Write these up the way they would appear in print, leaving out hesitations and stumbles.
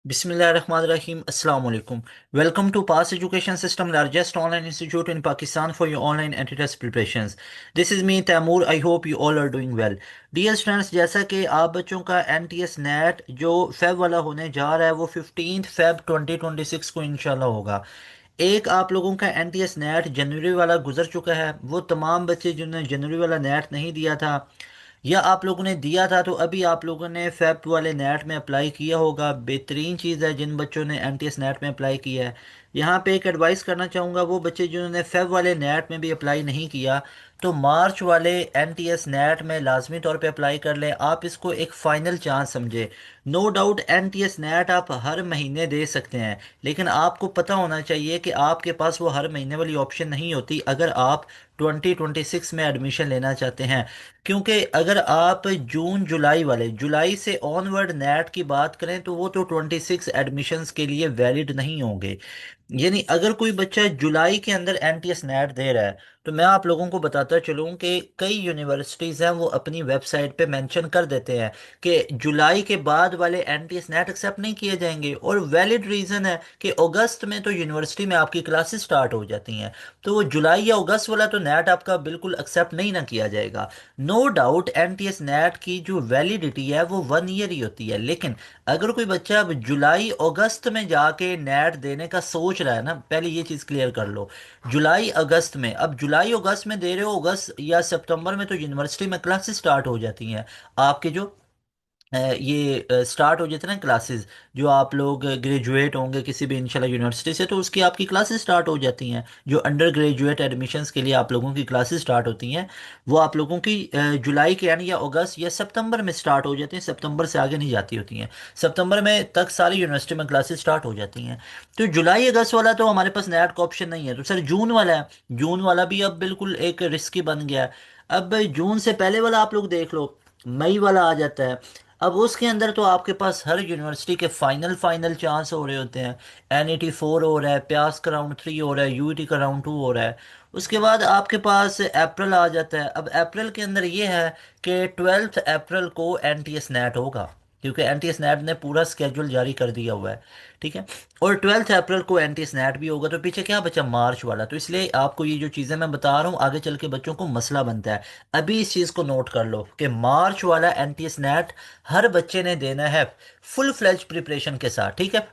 Bismillahirrahmanirrahim. Assalamu alaikum. Welcome to Pass Education System, largest online institute in Pakistan for your online anti-test preparations. This is me, Taimur. I hope you all are doing well. Dear students, जैसा कि आप बच्चों का NTS net जो Feb वाला होने जा रहा है वो 15 फेब 2026 को इंशाल्लाह होगा। एक आप लोगों का NTS नेट जनवरी वाला गुजर चुका है। वो तमाम बच्चे जिन्होंने जनवरी वाला नेट नहीं दिया था या आप लोगों ने दिया था तो अभी आप लोगों ने फेब वाले नेट में अप्लाई किया होगा। बेहतरीन चीज़ है जिन बच्चों ने NTS नेट में अप्लाई किया है। यहाँ पे एक एडवाइस करना चाहूँगा वो बच्चे जिन्होंने फेब वाले नेट में भी अप्लाई नहीं किया तो मार्च वाले NTS नेट में लाजमी तौर पे अप्लाई कर लें। आप इसको एक फ़ाइनल चांस समझे। नो डाउट NTS नेट आप हर महीने दे सकते हैं, लेकिन आपको पता होना चाहिए कि आपके पास वो हर महीने वाली ऑप्शन नहीं होती अगर आप 2026 में एडमिशन लेना चाहते हैं। क्योंकि अगर आप जून जुलाई वाले जुलाई से ऑनवर्ड नेट की बात करें तो वो तो 26 एडमिशन्स के लिए वैलिड नहीं होंगे। यानी अगर कोई बच्चा जुलाई के अंदर NTS नेट दे रहा है तो मैं आप लोगों को बताता चलूं कि कई यूनिवर्सिटीज़ हैं वो अपनी वेबसाइट पे मेंशन कर देते हैं कि जुलाई के बाद वाले NTS नेट एक्सेप्ट नहीं किए जाएंगे, और वैलिड रीज़न है कि अगस्त में तो यूनिवर्सिटी में आपकी क्लासेस स्टार्ट हो जाती हैं। तो वो जुलाई या अगस्त वाला तो नेट आपका बिल्कुल एक्सेप्ट नहीं ना किया जाएगा। नो डाउट NTS नेट की जो वैलिडिटी है वो 1 ईयर ही होती है, लेकिन अगर कोई बच्चा अब जुलाई अगस्त में जाके नेट देने का सोच रहा है ना, पहले ये चीज़ क्लियर कर लो। जुलाई अगस्त में, अब जुलाई अगस्त में दे रहे हो, अगस्त या सितंबर में तो यूनिवर्सिटी में क्लासेस स्टार्ट हो जाती हैं आपके जो ये स्टार्ट हो जाते हैं ना क्लासेस। जो आप लोग ग्रेजुएट होंगे किसी भी इंशाल्लाह यूनिवर्सिटी से तो उसकी आपकी क्लासेस स्टार्ट हो जाती हैं। जो अंडर ग्रेजुएट एडमिशन्स के लिए आप लोगों की क्लासेस स्टार्ट होती हैं वो आप लोगों की जुलाई के यानी या अगस्त या सितंबर में स्टार्ट हो जाती हैं। सितंबर से आगे नहीं जाती होती हैं। सितंबर में तक सारी यूनिवर्सिटी में क्लासेस स्टार्ट हो जाती हैं। तो जुलाई अगस्त वाला तो हमारे पास नेट का ऑप्शन नहीं है। तो सर जून वाला है, जून वाला भी अब बिल्कुल एक रिस्की बन गया है। अब जून से पहले वाला आप लोग देख लो, मई वाला आ जाता है। अब उसके अंदर तो आपके पास हर यूनिवर्सिटी के फाइनल फाइनल चांस हो रहे होते हैं। NET 4 हो रहा है, प्यास का राउंड 3 हो रहा है, UET का राउंड 2 हो रहा है। उसके बाद आपके पास अप्रैल आ जाता है। अब अप्रैल के अंदर ये है कि 12 अप्रैल को NTS नेट होगा, क्योंकि NTS नेट ने पूरा स्केड्यूल जारी कर दिया हुआ है। ठीक है। और 12 अप्रैल को NTS नेट भी होगा, तो पीछे क्या बचा, मार्च वाला। तो इसलिए आपको ये जो चीज़ें मैं बता रहा हूँ आगे चल के बच्चों को मसला बनता है। अभी इस चीज़ को नोट कर लो कि मार्च वाला NTS नेट हर बच्चे ने देना है फुल फ्लेज प्रिपरेशन के साथ। ठीक है।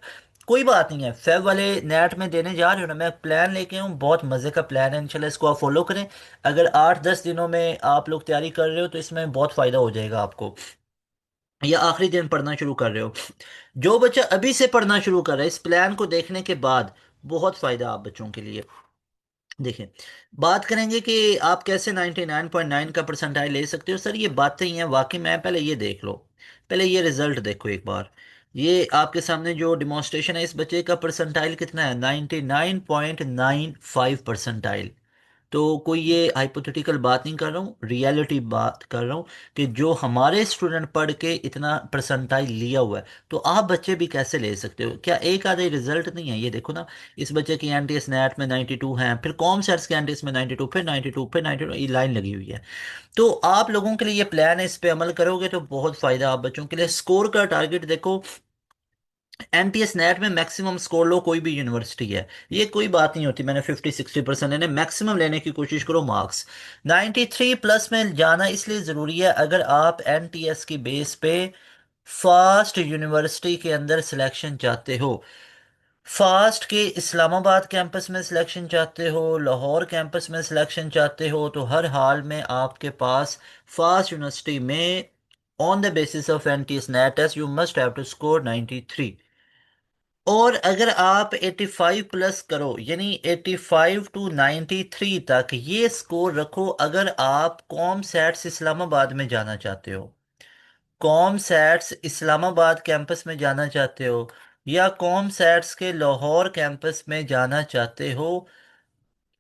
कोई बात नहीं है, फेब वाले नेट में देने जा रहे हो ना, मैं प्लान लेके हूँ, बहुत मज़े का प्लान है इंशाल्लाह, इसको आप फॉलो करें। अगर 8-10 दिनों में आप लोग तैयारी कर रहे हो तो इसमें बहुत फ़ायदा हो जाएगा आपको, या आखिरी दिन पढ़ना शुरू कर रहे हो। जो बच्चा अभी से पढ़ना शुरू कर रहा है इस प्लान को देखने के बाद, बहुत फ़ायदा आप बच्चों के लिए। देखिए, बात करेंगे कि आप कैसे 99.9 का परसेंटाइल ले सकते हो। सर ये बातें ही हैं वाकई में, पहले ये देख लो, पहले ये रिजल्ट देखो एक बार। ये आपके सामने जो डिमॉन्स्ट्रेशन है, इस बच्चे का परसेंटाइल कितना है, 99.95 परसेंटाइल। तो कोई ये हाइपोथेटिकल बात नहीं कर रहा हूँ, रियलिटी बात कर रहा हूँ कि जो हमारे स्टूडेंट पढ़ के इतना परसेंटाइल लिया हुआ है, तो आप बच्चे भी कैसे ले सकते हो। क्या एक आधा रिजल्ट नहीं है, ये देखो ना। इस बच्चे की NTS नेट में 92 हैं, फिर कॉम सेट्स के NTS में 92, फिर 92, फिर 92, ये लाइन लगी हुई है। तो आप लोगों के लिए ये प्लान है, इस पे अमल करोगे तो बहुत फायदा आप बच्चों के लिए। स्कोर का टारगेट देखो, NTS नेट में मैक्सिमम स्कोर लो, कोई भी यूनिवर्सिटी है, ये कोई बात नहीं होती मैंने 50-60% लेने, मैक्सिमम लेने की कोशिश करो मार्क्स। 93 प्लस में जाना इसलिए ज़रूरी है अगर आप NTS की बेस पे फास्ट यूनिवर्सिटी के अंदर सिलेक्शन चाहते हो। फास्ट के इस्लामाबाद कैंपस में सिलेक्शन चाहते हो, लाहौर कैंपस में सिलेक्शन चाहते हो, तो हर हाल में आपके पास फास्ट यूनिवर्सिटी में on the basis of NTS net test you must have to score 93। और अगर आप 85 प्लस करो, यानी 85 to 93 तक ये स्कोर रखो, अगर आप कॉम सैट्स इस्लामाबाद में जाना चाहते हो, कॉम सैट्स इस्लामाबाद कैंपस में जाना चाहते हो, या कॉम सैट्स के लाहौर कैंपस में जाना चाहते हो,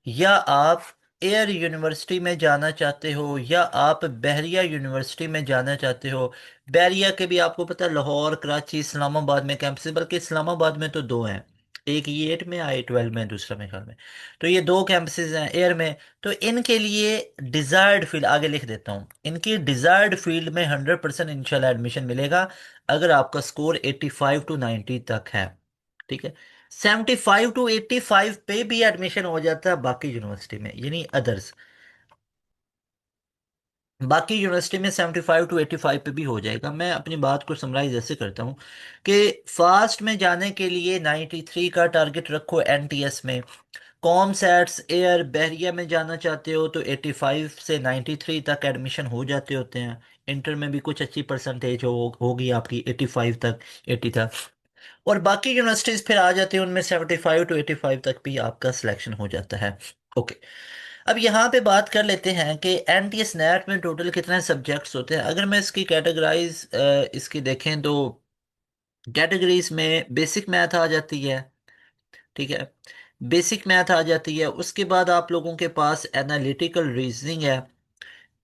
या आप एयर यूनिवर्सिटी में जाना चाहते हो, या आप बहरिया यूनिवर्सिटी में जाना चाहते हो। बहरिया के भी आपको पता है लाहौर, कराची, इस्लामाबाद में कैंपस है, बल्कि इस्लामाबाद में तो दो हैं। एक ये 8 में आए, 12 में, दूसरा मेरे ख्याल में। तो ये दो कैंपसेस हैं एयर में। तो इनके लिए डिजायर्ड फील्ड आगे लिख देता हूँ, इनकी डिजायर्ड फील्ड में 100% इंशाल्लाह एडमिशन मिलेगा अगर आपका स्कोर 85 to 90 तक है। ठीक है। 75 to 85 पे भी एडमिशन हो जाता है बाकी यूनिवर्सिटी में, यानी अदर्स। बाकी यूनिवर्सिटी में 75 to 85 पे भी हो जाएगा। मैं अपनी बात को समराइज ऐसे करता हूँ कि फास्ट में जाने के लिए 93 का टारगेट रखो एनटीएस में। कॉम सैट्स एयर बहरिया में जाना चाहते हो तो 85 से 93 तक एडमिशन हो जाते होते हैं। इंटर में भी कुछ अच्छी परसेंटेज होगी आपकी 85 तक, 80 तक। और बाकी यूनिवर्सिटीज फिर आ जाती है, उनमें 75 to 85 तक भी आपका सिलेक्शन हो जाता है। ओके। अब यहाँ पे बात कर लेते हैं कि एनटीएस नेट में टोटल कितने सब्जेक्ट्स होते हैं। अगर मैं इसकी कैटेगराइज इसकी देखें तो कैटेगरीज में बेसिक मैथ आ जाती है। ठीक है। बेसिक मैथ आ जाती है, उसके बाद आप लोगों के पास एनालिटिकल रीजनिंग है।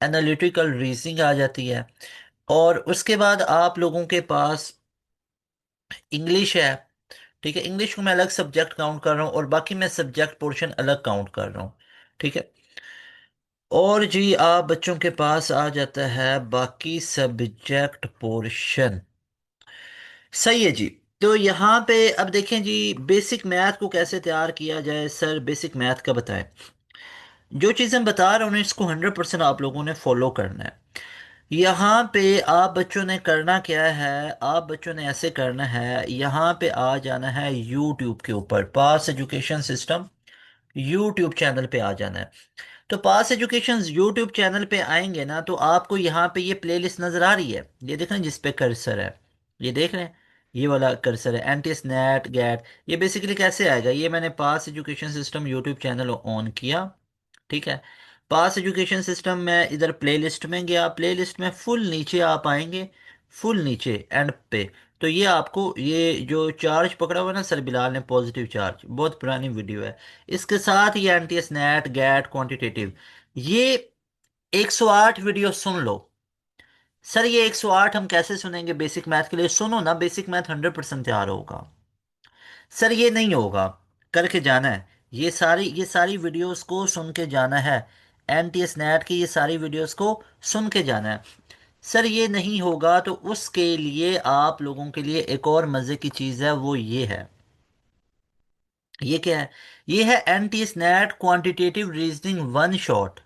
एनालिटिकल रीजनिंग आ जाती है। और उसके बाद आप लोगों के पास इंग्लिश है। ठीक है, इंग्लिश को मैं अलग सब्जेक्ट काउंट कर रहा हूँ और बाकी मैं सब्जेक्ट पोर्शन अलग काउंट कर रहा हूँ। ठीक है। और जी आप बच्चों के पास आ जाता है बाकी सब्जेक्ट पोर्शन। सही है जी। तो यहाँ पे अब देखें जी, बेसिक मैथ को कैसे तैयार किया जाए सर, बेसिक मैथ का बताएं। जो चीज़ हम बता रहे हैं इसको 100% आप लोगों ने फॉलो करना है। यहाँ पे आप बच्चों ने करना क्या है, आप बच्चों ने ऐसे करना है, यहाँ पे आ जाना है यूट्यूब के ऊपर, पास एजुकेशन सिस्टम यूट्यूब चैनल पे आ जाना है। तो पास एजुकेशन यूट्यूब चैनल पे आएंगे ना तो आपको यहाँ पे ये प्लेलिस्ट नज़र आ रही है, ये देख रहे हैं जिस पे कर्सर है, ये देख रहे हैं, ये वाला कर्सर है एनटीएस नेट गैट। ये बेसिकली कैसे आएगा, ये मैंने pass education system YouTube channel on किया। ठीक है। पास एजुकेशन सिस्टम में इधर प्लेलिस्ट में गया, प्लेलिस्ट में फुल नीचे आप आएंगे, फुल नीचे एंड पे। तो ये आपको ये जो चार्ज पकड़ा हुआ है ना सर बिलाल ने, पॉजिटिव चार्ज, बहुत पुरानी वीडियो है। इसके साथ ये एनटीएस नेट गैट क्वांटिटेटिव, ये 108 वीडियो सुन लो। सर ये 108 हम कैसे सुनेंगे बेसिक मैथ के लिए, सुनो ना, बेसिक मैथ 100% तैयार होगा। सर ये नहीं होगा, करके जाना है। ये सारी वीडियोस को सुन के जाना है। एनटीएस नेट की ये सारी वीडियोस को सुन के जाना है। सर ये नहीं होगा तो उसके लिए आप लोगों के लिए एक और मज़े की चीज़ है, वो ये है। ये क्या है, ये है NTS NET quantitative reasoning one shot.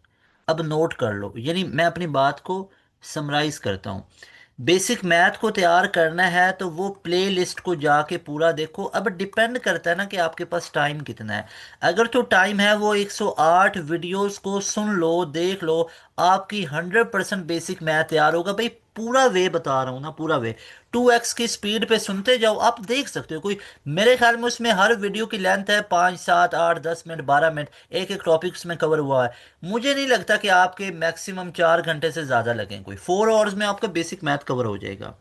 अब नोट कर लो, यानी मैं अपनी बात को समराइज करता हूँ। बेसिक मैथ को तैयार करना है तो वो प्ले लिस्ट को जाके पूरा देखो। अब डिपेंड करता है ना कि आपके पास टाइम कितना है। अगर तो टाइम है वो 108 वीडियोस को सुन लो, देख लो, आपकी 100% बेसिक मैथ तैयार होगा भाई। पूरा वे बता रहा हूँ ना, पूरा वे 2x की स्पीड पे सुनते जाओ, आप देख सकते हो कोई। मेरे ख्याल में उसमें हर वीडियो की लेंथ है 5 7 8 10 मिनट 12 मिनट, एक एक टॉपिक उसमें कवर हुआ है। मुझे नहीं लगता कि आपके मैक्सिमम 4 घंटे से ज़्यादा लगें, कोई 4 आवर्स में आपका बेसिक मैथ कवर हो जाएगा।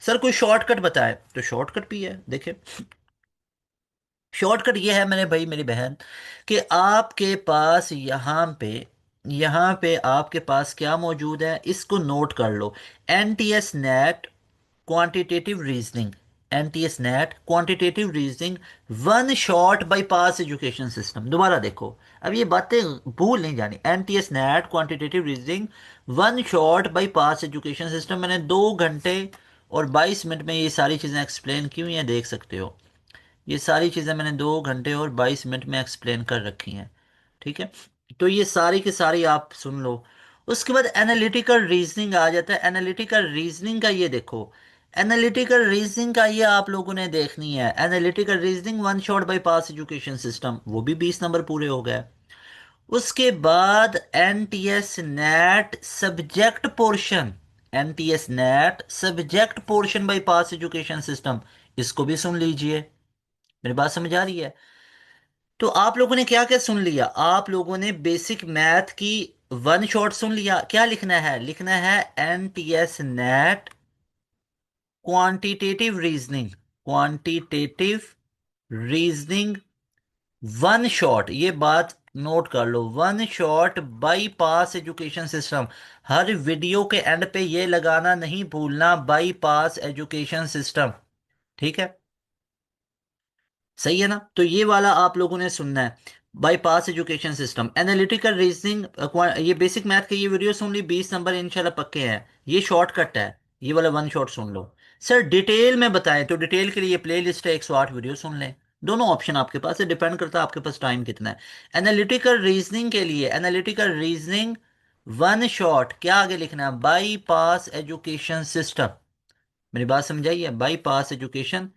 सर कोई शॉर्टकट बताए तो शॉर्टकट भी है, देखिए। शॉर्टकट ये है मेरे भाई मेरी बहन, कि आपके पास यहाँ पे आपके पास क्या मौजूद है, इसको नोट कर लो। NTS NET quantitative reasoning, NTS NET quantitative reasoning one shot by pass education system. दोबारा देखो, अब ये बातें भूल नहीं जानी। NTS NET quantitative reasoning one shot by pass education system, मैंने 2 घंटे और 22 मिनट में ये सारी चीज़ें एक्सप्लेन की हुई हैं, देख सकते हो। ये सारी चीज़ें मैंने 2 घंटे और 22 मिनट में एक्सप्लेन कर रखी हैं। ठीक है। तो ये सारी की सारी आप सुन लो। उसके बाद एनालिटिकल रीजनिंग आ जाता है। एनालिटिकल रीजनिंग का ये देखो, एनालिटिकल रीजनिंग का ये आप लोगों ने देखनी है। Analytical reasoning one shot by pass education system, वो भी 20 नंबर पूरे हो गए। उसके बाद NTS NET subject portion, NTS NET subject portion by pass education system, इसको भी सुन लीजिए। मेरी बात समझ आ रही है। तो आप लोगों ने क्या क्या सुन लिया, आप लोगों ने बेसिक मैथ की वन शॉट सुन लिया। क्या लिखना है, लिखना है NTS NET quantitative reasoning, quantitative reasoning one shot. ये बात नोट कर लो, one shot by pass education system. हर वीडियो के एंड पे ये लगाना नहीं भूलना, बाई पास एजुकेशन सिस्टम। ठीक है। सही है ना? तो ये वाला आप लोगों ने सुनना है। By pass education system, analytical reasoning, ये बेसिक मैथ के ये वीडियो सुन ली, 20 नंबर इंशाल्लाह पक्के हैं। ये शॉर्टकट है, ये वाला वन शॉट सुन लो। सर डिटेल में बताएं तो डिटेल के लिए प्ले लिस्ट है, 108 वीडियो सुन लें। दोनों ऑप्शन आपके पास है, डिपेंड करता है आपके पास टाइम कितना है। एनालिटिकल रीजनिंग के लिए, एनालिटिकल रीजनिंग वन शॉट क्या आगे लिखना है? By pass education system. मेरी बात समझाइए, बाई पास एजुकेशन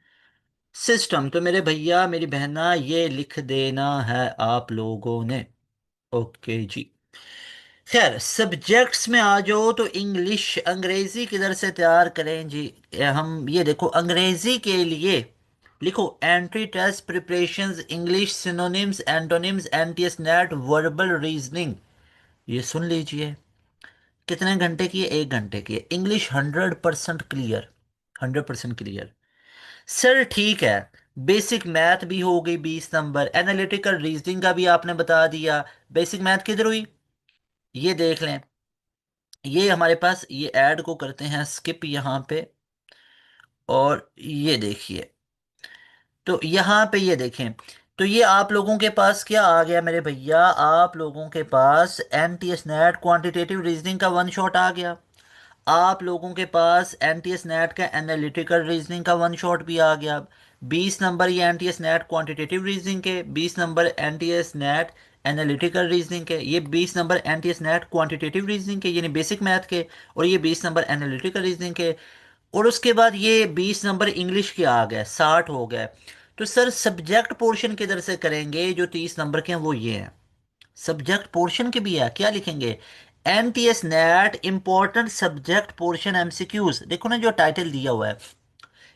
सिस्टम। तो मेरे भैया मेरी बहना ये लिख देना है आप लोगों ने। ओके जी। खैर सब्जेक्ट्स में आ जाओ तो इंग्लिश, अंग्रेजी किधर से तैयार करें जी? हम ये देखो, अंग्रेजी के लिए लिखो entry test preparations, English synonyms, antonyms, NTS net, verbal reasoning. ये सुन लीजिए। कितने घंटे की है? 1 घंटे की है। English 100% clear, 100% clear. सर ठीक है। बेसिक मैथ भी हो गई 20 नंबर, एनालिटिकल रीजनिंग का भी आपने बता दिया। बेसिक मैथ किधर हुई? ये देख लें। ये हमारे पास, ये ऐड को करते हैं स्किप यहाँ पे, और ये देखिए। तो यहाँ पे ये देखें। तो ये आप लोगों के पास क्या आ गया मेरे भैया? आप लोगों के पास एनटीएस नेट क्वांटिटेटिव रीजनिंग का वन शॉट आ गया। आप लोगों के पास एनटीएस नेट का एनालिटिकल रीजनिंग का वन शॉट भी आ गया। 20 नंबर ये एनटीएस नेट क्वांटिटेटिव रीजनिंग के, 20 number NTS net analytical reasoning के, ये 20 number NTS NET quantitative reasoning के यानी बेसिक मैथ के, और ये 20 नंबर एनालिटिकल रीजनिंग के। और उसके बाद ये 20 नंबर इंग्लिश के आ गए, 60 हो गए। तो सर सब्जेक्ट पोर्शन किधर से करेंगे? जो 30 नंबर के हैं वो ये हैं। सब्जेक्ट पोर्शन के भी है, क्या लिखेंगे? NTS net important subject portion MCQs. देखो ना जो टाइटल दिया हुआ है,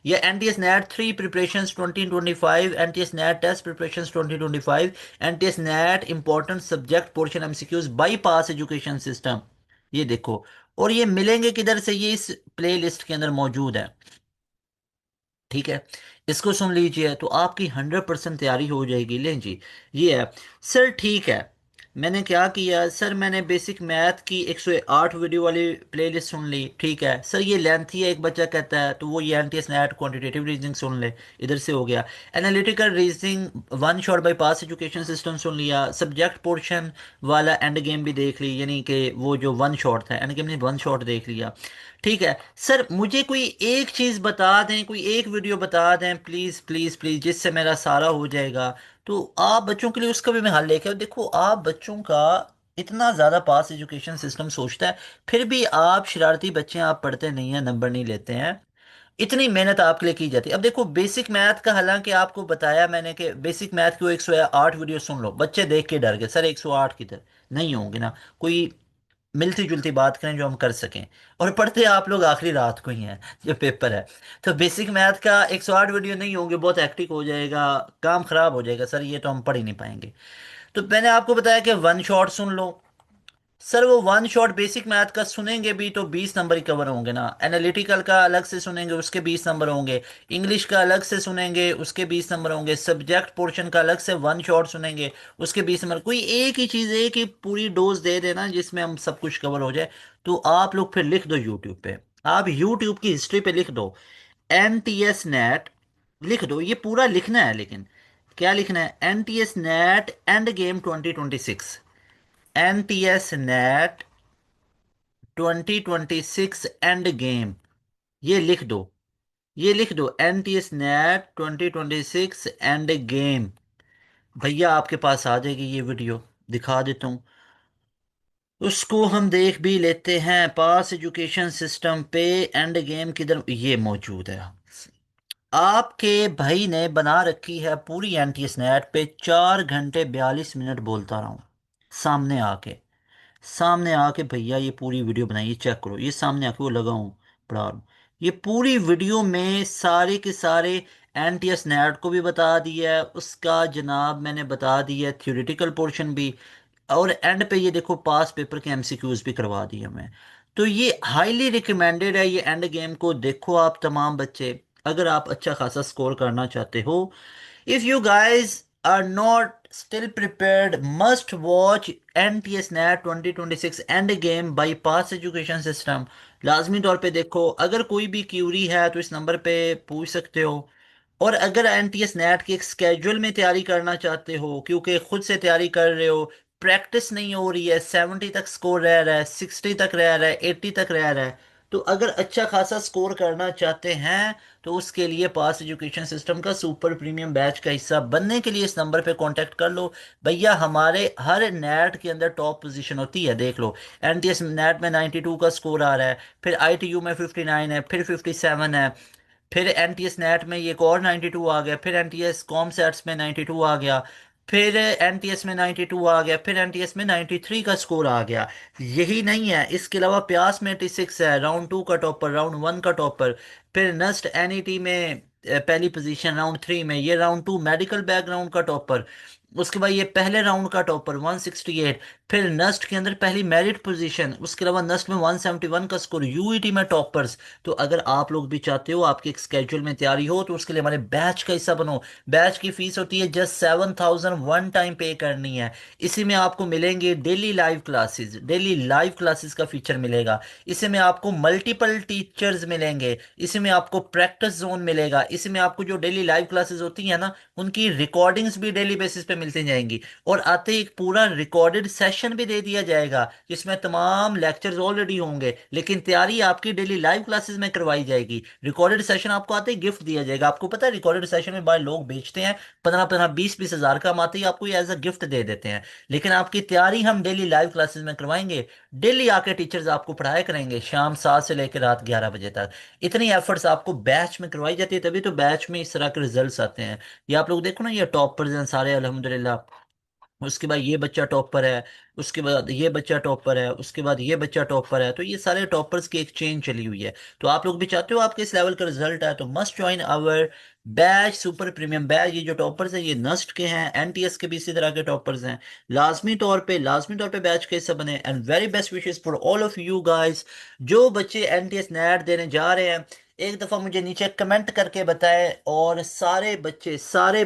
ये NTS net 3 preparations 2025, NTS net test preparations 2025, NTS net important subject portion MCQs by pass education system. ये देखो। और ये मिलेंगे किधर से? ये इस प्ले लिस्ट के अंदर मौजूद है। ठीक है, इसको सुन लीजिए तो आपकी 100% तैयारी हो जाएगी। लें जी, ये है। सर ठीक है, मैंने क्या किया सर? मैंने बेसिक मैथ की 108 वीडियो वाली प्लेलिस्ट सुन ली। ठीक है सर, ये लेंथी है, एक बच्चा कहता है, तो वो ये एनटीएस नेट क्वांटिटेटिव रीजनिंग सुन ले, इधर से हो गया। Analytical reasoning one shot by pass education system सुन लिया। सब्जेक्ट पोर्शन वाला एंड गेम भी देख ली, यानी कि वो जो वन शॉट था, एंड गेम ने वन शॉट देख लिया। ठीक है सर, मुझे कोई एक चीज़ बता दें, कोई एक वीडियो बता दें प्लीज़ प्लीज़ प्लीज़, जिससे मेरा सारा हो जाएगा। तो आप बच्चों के लिए उसका भी मैं हल लेके देखो, आप बच्चों का इतना ज़्यादा पास एजुकेशन सिस्टम सोचता है, फिर भी आप शरारती बच्चे हैं, आप पढ़ते नहीं हैं, नंबर नहीं लेते हैं। इतनी मेहनत आपके लिए की जाती है। अब देखो बेसिक मैथ का, हालांकि आपको बताया मैंने कि बेसिक मैथ की वो 108 वीडियो सुन लो। बच्चे देख के डर गए, सर 108 किधर? नहीं होंगे ना। कोई मिलती जुलती बात करें जो हम कर सकें। और पढ़ते आप लोग आखिरी रात को ही हैं जो पेपर है। तो बेसिक मैथ का 108 वीडियो नहीं होंगे, बहुत एक्टिक हो जाएगा, काम खराब हो जाएगा सर, ये तो हम पढ़ ही नहीं पाएंगे। तो मैंने आपको बताया कि वन शॉट सुन लो। सर वो वन शॉट बेसिक मैथ का सुनेंगे भी तो 20 नंबर ही कवर होंगे ना। एनालिटिकल का अलग से सुनेंगे, उसके 20 नंबर होंगे। इंग्लिश का अलग से सुनेंगे, उसके 20 नंबर होंगे। सब्जेक्ट पोर्शन का अलग से वन शॉट सुनेंगे, उसके 20 नंबर। कोई एक ही चीज़, एक ही पूरी डोज दे देना जिसमें हम सब कुछ कवर हो जाए। तो आप लोग फिर लिख दो यूट्यूब पे, आप यूट्यूब की हिस्ट्री पे लिख दो एनटीएस नेट, लिख दो। ये पूरा लिखना है, लेकिन क्या लिखना है? NTS net end game 2026, NTS net 2026 end game. ये लिख दो, ये लिख दो एनटीएस नेट 2026 एंड गेम। भैया आपके पास आ जाएगी ये वीडियो, दिखा देता हूँ। उसको हम देख भी लेते हैं। पास एजुकेशन सिस्टम पे एंड गेम किधर? ये मौजूद है। आपके भाई ने बना रखी है पूरी एनटीएस नेट पे, 4 घंटे 42 मिनट बोलता रहा हूँ। सामने आके, सामने आके भैया ये पूरी वीडियो बनाई, ये चेक करो, ये सामने आके वो लगाऊं, पढ़ा रहा हूं। ये पूरी वीडियो में सारे के सारे एनटीएस नेट को भी बता दिया है, उसका जनाब मैंने बता दिया है थ्योरेटिकल पोर्शन भी। और एंड पे ये देखो पास पेपर के एमसीक्यूज भी करवा दिए मैं। तो ये हाईली रिकमेंडेड है, ये एंड गेम को देखो आप तमाम बच्चे, अगर आप अच्छा खासा स्कोर करना चाहते हो। If you guys are not still prepared, must watch NTS NET 2026 End Game by Pass Education System। लाजमी तौर पे देखो, अगर कोई भी क्यूरी है तो इस नंबर पे पूछ सकते हो। और अगर एनटीएस नेट की एक स्केड्यूल में तैयारी करना चाहते हो, क्योंकि खुद से तैयारी कर रहे हो, प्रैक्टिस नहीं हो रही है, 70 तक स्कोर रह रहा है, 60 तक रह रहा है, 80 तक रह रहा है, तो अगर अच्छा खासा स्कोर करना चाहते हैं तो उसके लिए पास एजुकेशन सिस्टम का सुपर प्रीमियम बैच का हिस्सा बनने के लिए इस नंबर पे कांटेक्ट कर लो। भैया हमारे हर नेट के अंदर टॉप पोजीशन होती है, देख लो। एनटीएस नेट में 92 का स्कोर आ रहा है, फिर आईटीयू में 59 है, फिर 57 है, फिर एनटीएस नेट में ये एक और 92 आ गया, फिर एनटीएस कॉम सेट्स में 92 आ गया, फिर एनटीएस में 92 आ गया, फिर एनटीएस में 93 का स्कोर आ गया। यही नहीं है, इसके अलावा प्यास में 86 है, राउंड टू का टॉपर, राउंड वन का टॉपर, फिर नस्ट एनईटी में पहली पोजीशन राउंड थ्री में, ये राउंड टू मेडिकल बैकग्राउंड का टॉपर, उसके बाद ये पहले राउंड का टॉपर 168, फिर नस्ट के अंदर पहली मेरिट पोजीशन, उसके अलावा नस्ट में 171 का स्कोर, यूईटी में टॉपर्स। तो अगर आप लोग भी चाहते हो आपकी एक स्केड्यूल में तैयारी हो तो उसके लिए हमारे बैच का हिस्सा बनो। बैच की फीस होती है जस्ट 7,000, वन टाइम पे करनी है। इसी में आपको मिलेंगे daily live classes, daily live classes का फीचर मिलेगा। इसी में आपको मल्टीपल टीचर्स मिलेंगे, इसी में आपको प्रैक्टिस जोन मिलेगा, इसी में आपको जो डेली लाइव क्लासेस होती है ना उनकी रिकॉर्डिंग्स भी डेली बेसिस पे मिलती जाएंगी। और आते ही एक पूरा रिकॉर्डेड सेशन भी दे दिया जाएगा जिसमें तमाम लेक्चर्स ऑलरेडी होंगे, लेकिन तैयारी आपकी डेली लाइव क्लासेस में करवाई जाएगी। रिकॉर्डेड सेशन आपको आते ही गिफ्ट दिया जाएगा। आपको पता है रिकॉर्डेड सेशन में बाहर लोग बेचते हैं 15-15, 20-20 हजार का, हम आते ही आपको ये एज अ गिफ्ट दे देते हैं। लेकिन आपकी तैयारी हम डेली लाइव क्लासेस में करवाएंगे। डेली आके टीचर्स आपको पढ़ाया करेंगे शाम 7 से लेकर रात 11 बजे तक। इतनी एफर्ट्स आपको बैच में करवाई जाती है, तभी तो बैच में इस तरह के रिजल्ट्स आते हैं। ये आप लोग देखो ना, ये टॉपर्स हैं सारे अल्हम्दुलिल्लाह। उसके बाद ये बच्चा टॉपर है, उसके बाद ये बच्चा टॉपर है, उसके बाद ये बच्चा टॉपर है, तो ये सारे टॉपर्स की एक चेन चली हुई है। तो आप लोग भी चाहते हो आपके इस लेवल का रिजल्ट है तो must join our batch, super premium batch. ये जो टॉपर्स हैं ये नस्ट के हैं, एनटीएस के भी इसी तरह के टॉपर्स हैं। लाजमी तौर पे बैच के हिस्सा बने। And very best wishes for all of you guys. जो बच्चे एनटीएस नेट देने जा रहे हैं, एक दफ़ा मुझे नीचे कमेंट करके बताएं, और सारे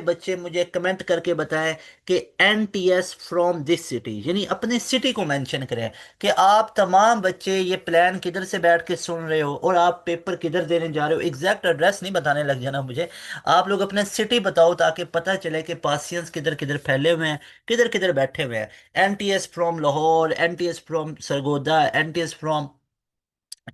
बच्चे मुझे कमेंट करके बताएं कि N T S from this city, यानी अपने सिटी को मेंशन करें कि आप तमाम बच्चे ये प्लान किधर से बैठ के सुन रहे हो और आप पेपर किधर देने जा रहे हो। एग्जैक्ट एड्रेस नहीं बताने लग जाना मुझे, आप लोग अपने सिटी बताओ ताकि पता चले कि पासियंस किधर किधर फैले हुए हैं, किधर किधर बैठे हुए हैं। N T S from Lahore, N T S from Sargodha, N T S from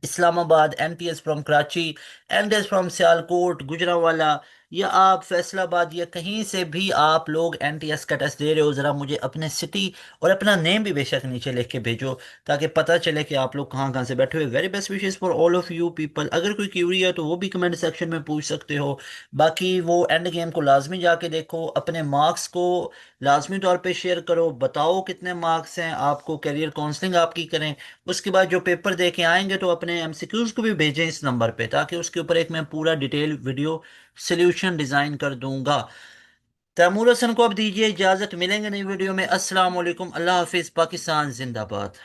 Islamabad, NTS from Karachi, NTS from Sialkot, Gujranwala, या आप फैसलाबाद, या कहीं से भी आप लोग एनटीएस का टेस्ट दे रहे हो, ज़रा मुझे अपने सिटी और अपना नेम भी बेशक नीचे लिख के भेजो ताकि पता चले कि आप लोग कहाँ कहाँ से बैठे हुए। Very best wishes for all of you people. अगर कोई क्यूरी है तो वो भी कमेंट सेक्शन में पूछ सकते हो। बाकी वो एंड गेम को लाजमी जाके देखो, अपने मार्क्स को लाजमी तौर पे शेयर करो, बताओ कितने मार्क्स हैं आपको, कैरियर काउंसलिंग आपकी करें। उसके बाद जो पेपर दे के आएंगे तो अपने एमसीक्यूज को भी भेजें इस नंबर पे, ताकि उसके ऊपर एक मैं पूरा डिटेल वीडियो सोल्यूशन डिजाइन कर दूंगा। तैमूर हसन को अब दीजिए इजाजत, मिलेंगे नई वीडियो में। अस्सलाम वालेकुम, अल्लाह हाफिज, पाकिस्तान जिंदाबाद।